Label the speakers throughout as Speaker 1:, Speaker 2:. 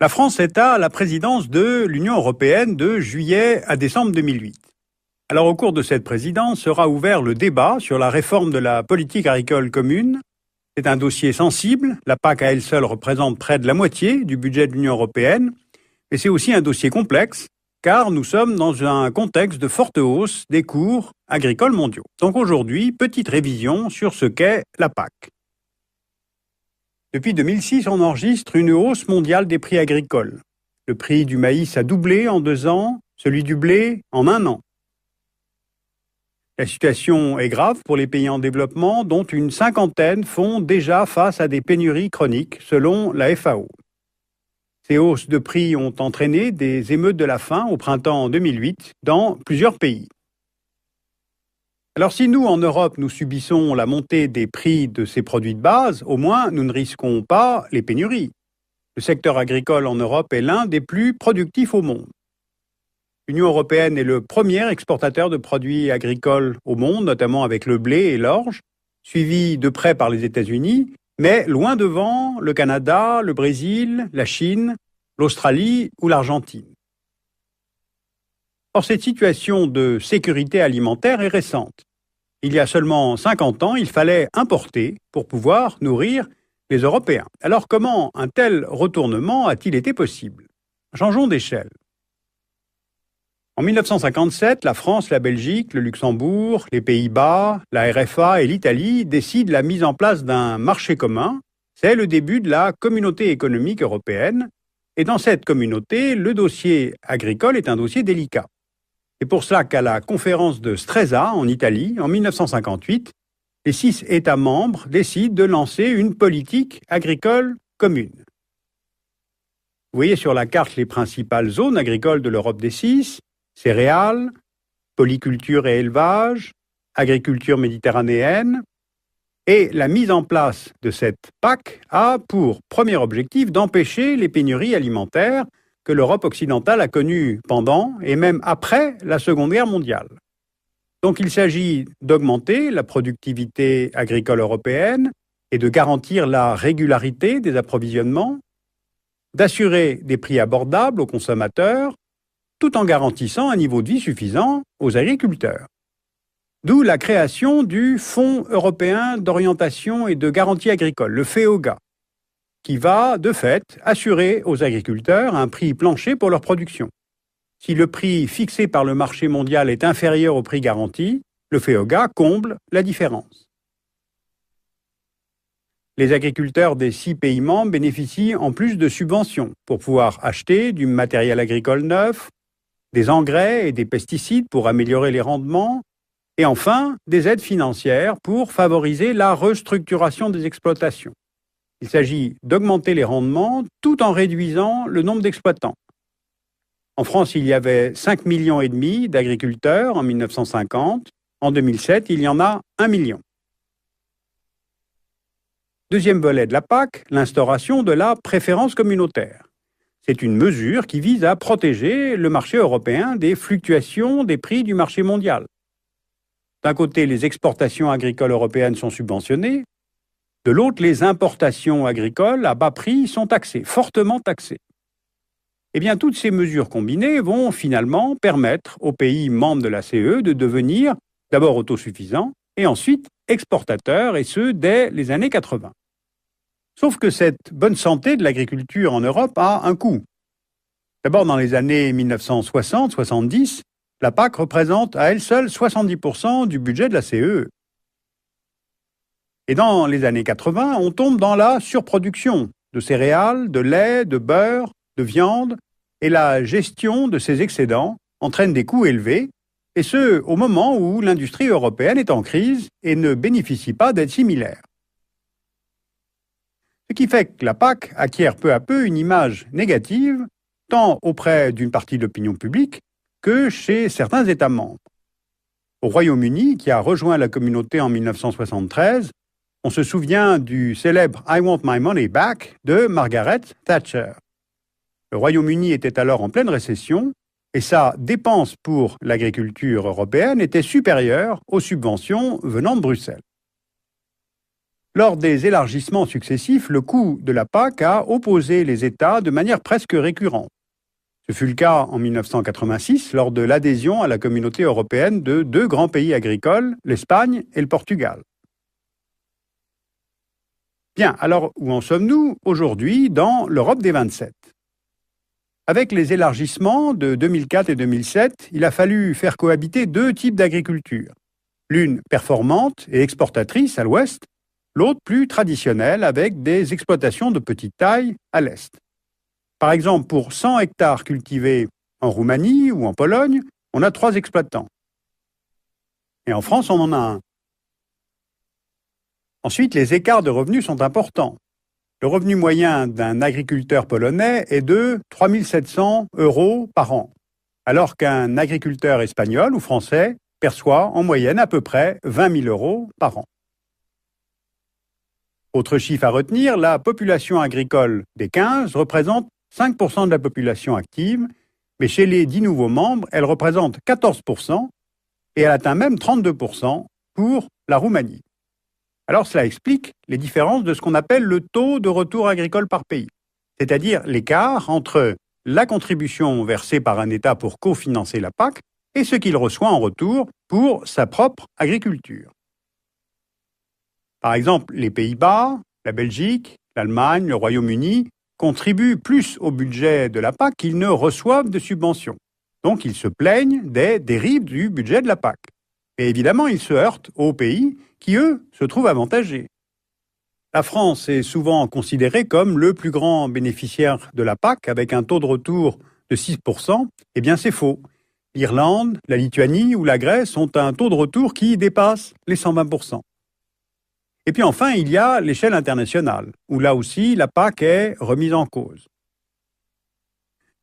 Speaker 1: La France est à la présidence de l'Union européenne de juillet à décembre 2008. Alors au cours de cette présidence sera ouvert le débat sur la réforme de la politique agricole commune. C'est un dossier sensible, la PAC à elle seule représente près de la moitié du budget de l'Union européenne, mais c'est aussi un dossier complexe, car nous sommes dans un contexte de forte hausse des cours agricoles mondiaux. Donc aujourd'hui, petite révision sur ce qu'est la PAC. Depuis 2006, on enregistre une hausse mondiale des prix agricoles. Le prix du maïs a doublé en 2 ans, celui du blé en 1 an. La situation est grave pour les pays en développement, dont une cinquantaine font déjà face à des pénuries chroniques, selon la FAO. Ces hausses de prix ont entraîné des émeutes de la faim au printemps 2008 dans plusieurs pays. Alors si nous, en Europe, nous subissons la montée des prix de ces produits de base, au moins nous ne risquons pas les pénuries. Le secteur agricole en Europe est l'un des plus productifs au monde. L'Union européenne est le premier exportateur de produits agricoles au monde, notamment avec le blé et l'orge, suivi de près par les États-Unis, mais loin devant le Canada, le Brésil, la Chine, l'Australie ou l'Argentine. Or, cette situation de sécurité alimentaire est récente. Il y a seulement 50 ans, il fallait importer pour pouvoir nourrir les Européens. Alors, comment un tel retournement a-t-il été possible? Changeons d'échelle. En 1957, la France, la Belgique, le Luxembourg, les Pays-Bas, la RFA et l'Italie décident la mise en place d'un marché commun. C'est le début de la communauté économique européenne. Et dans cette communauté, le dossier agricole est un dossier délicat. C'est pour cela qu'à la conférence de Stresa, en Italie, en 1958, les 6 États membres décident de lancer une politique agricole commune. Vous voyez sur la carte les principales zones agricoles de l'Europe des 6, céréales, polyculture et élevage, agriculture méditerranéenne, et la mise en place de cette PAC a pour premier objectif d'empêcher les pénuries alimentaires que l'Europe occidentale a connues pendant et même après la Seconde Guerre mondiale. Donc il s'agit d'augmenter la productivité agricole européenne et de garantir la régularité des approvisionnements, d'assurer des prix abordables aux consommateurs, tout en garantissant un niveau de vie suffisant aux agriculteurs. D'où la création du Fonds européen d'orientation et de garantie agricole, le FEOGA, qui va, de fait, assurer aux agriculteurs un prix plancher pour leur production. Si le prix fixé par le marché mondial est inférieur au prix garanti, le FEOGA comble la différence. Les agriculteurs des 6 pays membres bénéficient en plus de subventions pour pouvoir acheter du matériel agricole neuf, des engrais et des pesticides pour améliorer les rendements, et enfin des aides financières pour favoriser la restructuration des exploitations. Il s'agit d'augmenter les rendements tout en réduisant le nombre d'exploitants. En France, il y avait 5,5 millions d'agriculteurs en 1950. En 2007, il y en a 1 million. Deuxième volet de la PAC, l'instauration de la préférence communautaire. C'est une mesure qui vise à protéger le marché européen des fluctuations des prix du marché mondial. D'un côté, les exportations agricoles européennes sont subventionnées. De l'autre, les importations agricoles à bas prix sont taxées, fortement taxées. Eh bien, toutes ces mesures combinées vont finalement permettre aux pays membres de la CE de devenir d'abord autosuffisants et ensuite exportateurs, et ce, dès les années 80. Sauf que cette bonne santé de l'agriculture en Europe a un coût. D'abord, dans les années 1960-70, la PAC représente à elle seule 70% du budget de la CE. Et dans les années 80, on tombe dans la surproduction de céréales, de lait, de beurre, de viande, et la gestion de ces excédents entraîne des coûts élevés, et ce, au moment où l'industrie européenne est en crise et ne bénéficie pas d'aides similaires. Ce qui fait que la PAC acquiert peu à peu une image négative, tant auprès d'une partie de l'opinion publique que chez certains États membres. Au Royaume-Uni, qui a rejoint la communauté en 1973, on se souvient du célèbre « I want my money back » de Margaret Thatcher. Le Royaume-Uni était alors en pleine récession et sa dépense pour l'agriculture européenne était supérieure aux subventions venant de Bruxelles. Lors des élargissements successifs, le coût de la PAC a opposé les États de manière presque récurrente. Ce fut le cas en 1986 lors de l'adhésion à la communauté européenne de deux grands pays agricoles, l'Espagne et le Portugal. Bien, alors où en sommes-nous aujourd'hui dans l'Europe des 27 ? Avec les élargissements de 2004 et 2007, il a fallu faire cohabiter deux types d'agriculture. L'une performante et exportatrice à l'ouest, l'autre plus traditionnelle avec des exploitations de petite taille à l'est. Par exemple, pour 100 hectares cultivés en Roumanie ou en Pologne, on a 3 exploitants. Et en France, on en a un. Ensuite, les écarts de revenus sont importants. Le revenu moyen d'un agriculteur polonais est de 3 700 € par an, alors qu'un agriculteur espagnol ou français perçoit en moyenne à peu près 20 000 € par an. Autre chiffre à retenir, la population agricole des 15 représente 5% de la population active, mais chez les 10 nouveaux membres, elle représente 14% et elle atteint même 32% pour la Roumanie. Alors cela explique les différences de ce qu'on appelle le taux de retour agricole par pays, c'est-à-dire l'écart entre la contribution versée par un État pour cofinancer la PAC et ce qu'il reçoit en retour pour sa propre agriculture. Par exemple, les Pays-Bas, la Belgique, l'Allemagne, le Royaume-Uni contribuent plus au budget de la PAC qu'ils ne reçoivent de subventions. Donc ils se plaignent des dérives du budget de la PAC. Et évidemment, ils se heurtent aux pays qui, eux, se trouvent avantagés. La France est souvent considérée comme le plus grand bénéficiaire de la PAC avec un taux de retour de 6%. Eh bien, c'est faux. L'Irlande, la Lituanie ou la Grèce ont un taux de retour qui dépasse les 120%. Et puis enfin, il y a l'échelle internationale, où là aussi la PAC est remise en cause.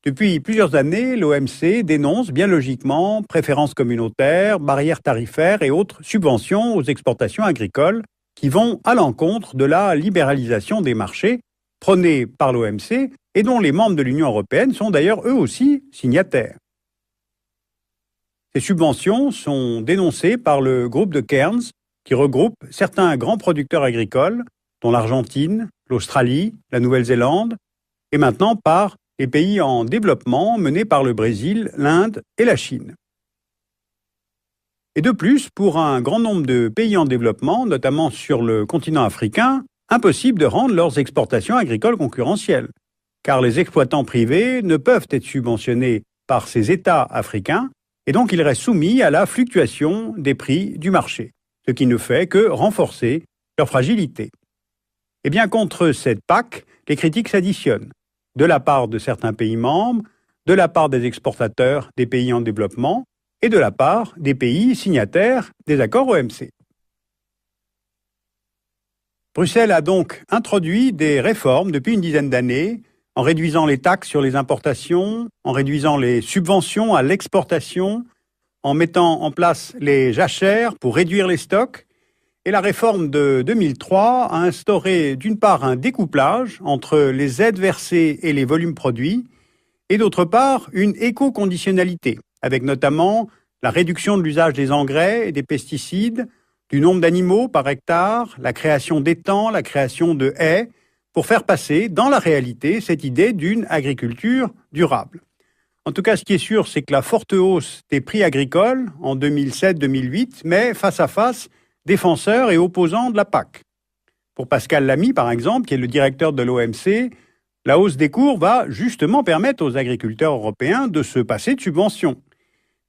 Speaker 1: Depuis plusieurs années, l'OMC dénonce bien logiquement préférences communautaires, barrières tarifaires et autres subventions aux exportations agricoles qui vont à l'encontre de la libéralisation des marchés prônée par l'OMC et dont les membres de l'Union européenne sont d'ailleurs eux aussi signataires. Ces subventions sont dénoncées par le groupe de Cairns, qui regroupe certains grands producteurs agricoles, dont l'Argentine, l'Australie, la Nouvelle-Zélande, et maintenant par les pays en développement menés par le Brésil, l'Inde et la Chine. Et de plus, pour un grand nombre de pays en développement, notamment sur le continent africain, impossible de rendre leurs exportations agricoles concurrentielles, car les exploitants privés ne peuvent être subventionnés par ces États africains, et donc ils restent soumis à la fluctuation des prix du marché, ce qui ne fait que renforcer leur fragilité. Et bien contre cette PAC, les critiques s'additionnent, de la part de certains pays membres, de la part des exportateurs des pays en développement et de la part des pays signataires des accords OMC. Bruxelles a donc introduit des réformes depuis une dizaine d'années en réduisant les taxes sur les importations, en réduisant les subventions à l'exportation, en mettant en place les jachères pour réduire les stocks. Et la réforme de 2003 a instauré d'une part un découplage entre les aides versées et les volumes produits, et d'autre part une éco-conditionnalité, avec notamment la réduction de l'usage des engrais et des pesticides, du nombre d'animaux par hectare, la création d'étangs, la création de haies, pour faire passer dans la réalité cette idée d'une agriculture durable. En tout cas, ce qui est sûr, c'est que la forte hausse des prix agricoles en 2007-2008 met face à face défenseurs et opposants de la PAC. Pour Pascal Lamy, par exemple, qui est le directeur de l'OMC, la hausse des cours va justement permettre aux agriculteurs européens de se passer de subventions.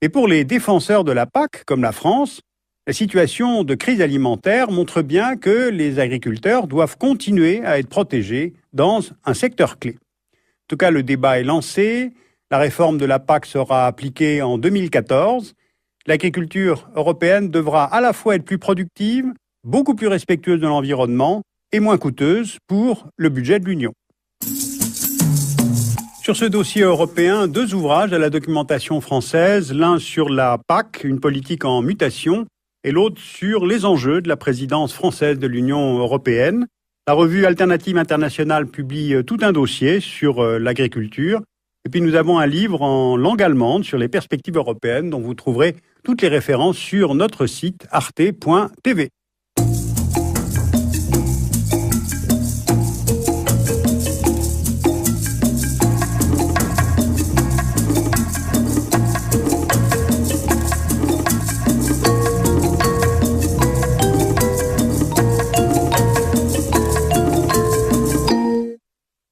Speaker 1: Et pour les défenseurs de la PAC, comme la France, la situation de crise alimentaire montre bien que les agriculteurs doivent continuer à être protégés dans un secteur clé. En tout cas, le débat est lancé. La réforme de la PAC sera appliquée en 2014. L'agriculture européenne devra à la fois être plus productive, beaucoup plus respectueuse de l'environnement et moins coûteuse pour le budget de l'Union. Sur ce dossier européen, 2 ouvrages à la documentation française, l'un sur la PAC, une politique en mutation, et l'autre sur les enjeux de la présidence française de l'Union européenne. La revue Alternative Internationale publie tout un dossier sur l'agriculture. Et puis nous avons un livre en langue allemande sur les perspectives européennes dont vous trouverez toutes les références sur notre site arte.tv.